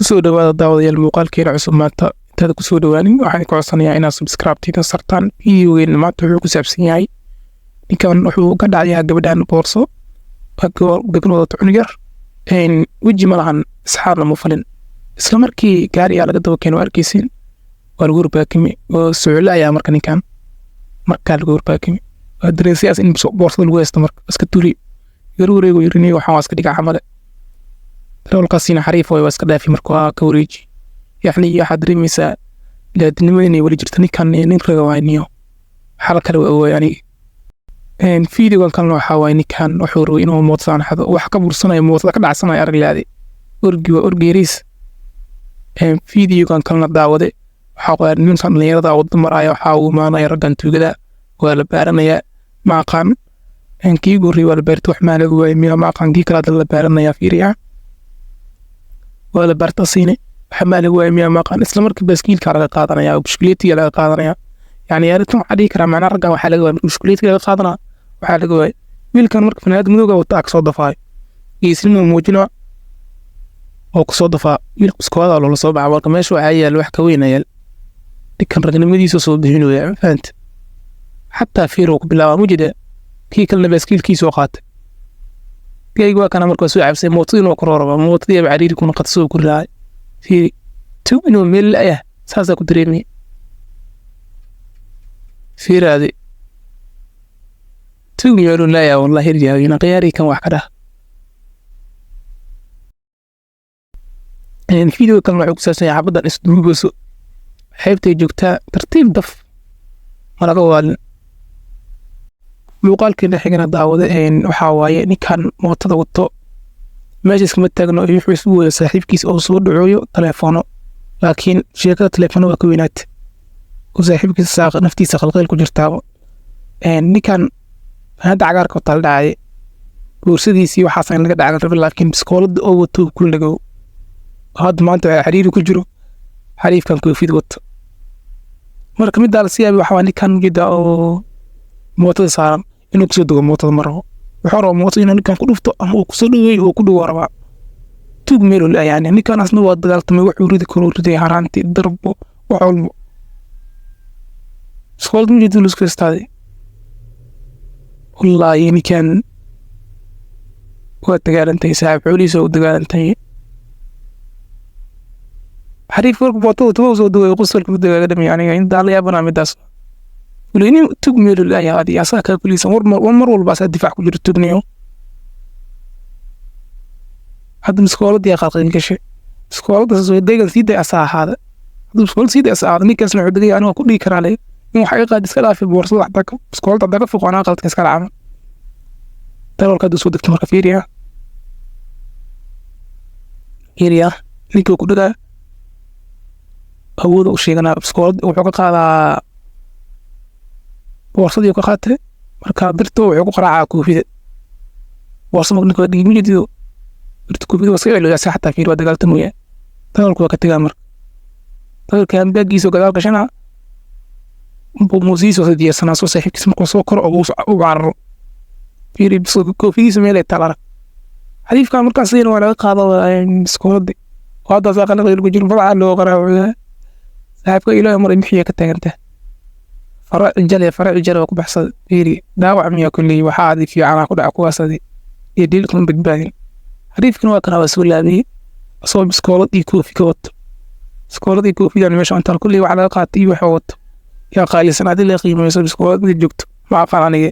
kusoo dhawaada daawadayaal muuqaalkeena cusub maanta intaad kusoo dhawaanin waxaan ku codsanayaa inaad subscribe-tiina sartaan videogeena maanta wuxuu ku saabsan yahay ninkan wuxuu ka dhacayaa gabadhan boorso gabadhooda cunug yar weji ma lahan isxaarna ma falin isla markii gaari laga daba keeno arkaysin waa lagu warbaakimi oo socole ayaa marka ninkan markaa lagu warbaakimi waa dareesiyaas in boorsada lagu haysto marka iska turi garuureego yirinay waxaan iska dhigaa camale dalkaasina xariif way iska dhaafi markaa ka wareeji yani waxaad dareemaysaa laadnimo inay wali jirto ninkan nin raga waayniyo xal kale waa yani videogan kalena waxaa waay ninkan wuxuu rabay inuu moodsaan xado wax ka bursanayo moodsada ka dhacsanaya araglaade orgeeriis videogan kalena daawade waxaa qoyaa ninkan dhalinyarada wadda maraya waxaa uu imaanaya raggan tuugada waa la baaranayaa maaqaan kii gorey waa la baarta wax maa laga waayay miya maaqaan kii kalaad la baaranaya fiiriya waa la baarta siine wax maa laga waayay miya maaqaan isla markii baaskiilka laga qaadanaya oo bishkuleetiga laga qaadanaya yani yaaritan waxaa dhihi karaa macnaa raggan waxaa laga waayay bishkuleetiga laga qaadanaa waxaa laga waayay wiilkan marka fanaanad madowga wataa kasoo dafaayo geesnimo muujina oo kusoo dafaa wiil iskooda loola soo baxa marka meesha waxaa yaal wax ka weyn ayaal ninkan ragnimadiisa soo bixinaya ma fahanta xataa fiir uu ku bilaabaa mujida kii kalena baaskiilkiisoo qaatay gaygu waa kana markaa soo cabsay mootadii inuu koroo rabaa mootadii aba cariiri kuna qadsoo ku raacay fiiri tug inuu meel la-ah saasaa ku dareemaya fiiraade tug meeluu la-ah wallahi hirjaagina qiyaari kan wax ka dhah video kalena waxuu ku saabsan yahay xabaddan isduubayso xeebtay joogtaa tartiib daf ma laga waalin muuqaalkeena xigana daawada waxaa waaye ninkan mootada wato meesha iskama taagno wuxuu isu wada saaxiibkiis oo soo dhacooyo taleefono laakiin sheekada taleefono waa ka weynaata oo saaxiibkiisa naftiisa khalqeel ku jirtaaba ninkan hadda cagaarka wataa la dhacay boorsadiisii waxaas in laga dhacan rabi laakiin biskoolada oo wato ku lagow hadda maanta waxaa xiriiri ku jiro xariifkan koofid wato marka middaa la siyaabi waxaa ninkan ujeeda oo mootada saaran inuu kusoo dego mootada ma rabo wuxuu rabaa mootada inuu ninkan ku dhufto ama uu kusoo dhaweeyo oo ku dhawo rabaa tuug meeloo la yani ninkan asna waa dagaaltamay wuxuu ridi karoo riday haraanti darbo wax walbo iskoolad mujeeda lusku istaaday wallaahi ninkan waa dagaalantay saaxiib xoolihiisa u dagaalantay xariif warku mootada tuba soo daway qosolka dagaaga dhamay aniga intaa la yaabana midaas ولكن تجمل الآية هذه أساك بوليس ومر والباس الدفاع كل التجنيه هذا مسكولة دي خالقين كشيء مسكولة ده ديجا سيدة أساء هذا مسكولة سيدة أساء هذا نيكاس نعبدي أنا وكل يكر عليه مو حقيقة ديسكلا في بورصة حدك مسكولة ده فوق أنا قلت كسكال عام ترى الكادو سودك تمر كفيريا هيريا نيكو كل ده أول شيء أنا مسكولة وحقق هذا boorsadi ka qaatay marka birto wuxuu ku qaraaca koofida boorsada ninka dhigmidido birto koofida wasay ilo yaasa xataa fiir wada galtamaya dalku waa ka tagaa marka dalkan baagiiso gadaal gashana muusiiso sidii sanaaso saaxiibkiis markuu soo koro oo uu carro fiir biso koofidiisa meel ay taala xadiifka markaas in waa laga qaado iskoolada wada saaqana lagu jiro baa loo qaraaco saaxiibka ilaahay mar mixiya ka taaganta فرع الجل وكبحص فيري داوع ميا كلي وحادي في عنا كل عقواسدي يديلكم بجبالين حريف كانوا كانوا مسؤول به أصوب سكولة يكون في كوت سكولة يكون في يعني مش أنت الكل وعلى قاتي وحوت يا قايل سنة دي اللي قيمة يصير سكولة بيجوكت مع فلانية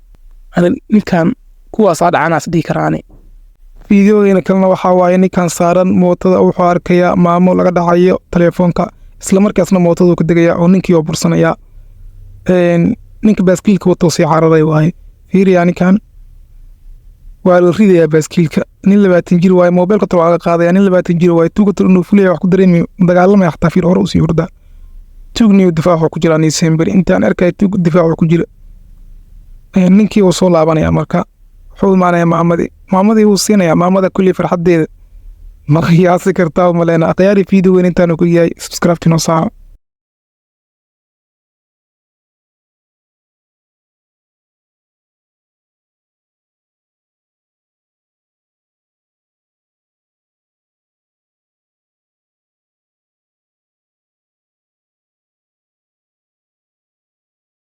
أنا كان كوا صاد عنا صديق كراني فيديو هنا كلنا وحواي كان صار موتة أو حوار كيا ما مو لقد عيو تليفونك إسلامر كاسنا موتة وكدقيا أو نينك يو برسنا يا ninka baaskiilka wato sii cararay waaye fiir yani kan waa la ridayaa baaskiilka nin 20 jir waaye mobilka tar waa laga qaadaya nin 20 jir waaye tuuga tar inuu fulaya wax ku dareemi dagaalamaya xataa fiir hore u sii hurda tuugniyo difaac ku jira December intaan arkay tuug difaac ku jira ninkii uu soo laabanaya marka wuxuu maanaya maamadii uu siinaya maamada kulli farxadeeda ma qiyaasi kartaa ma leena aqyaari video intaan ku yahay subscribe tino saa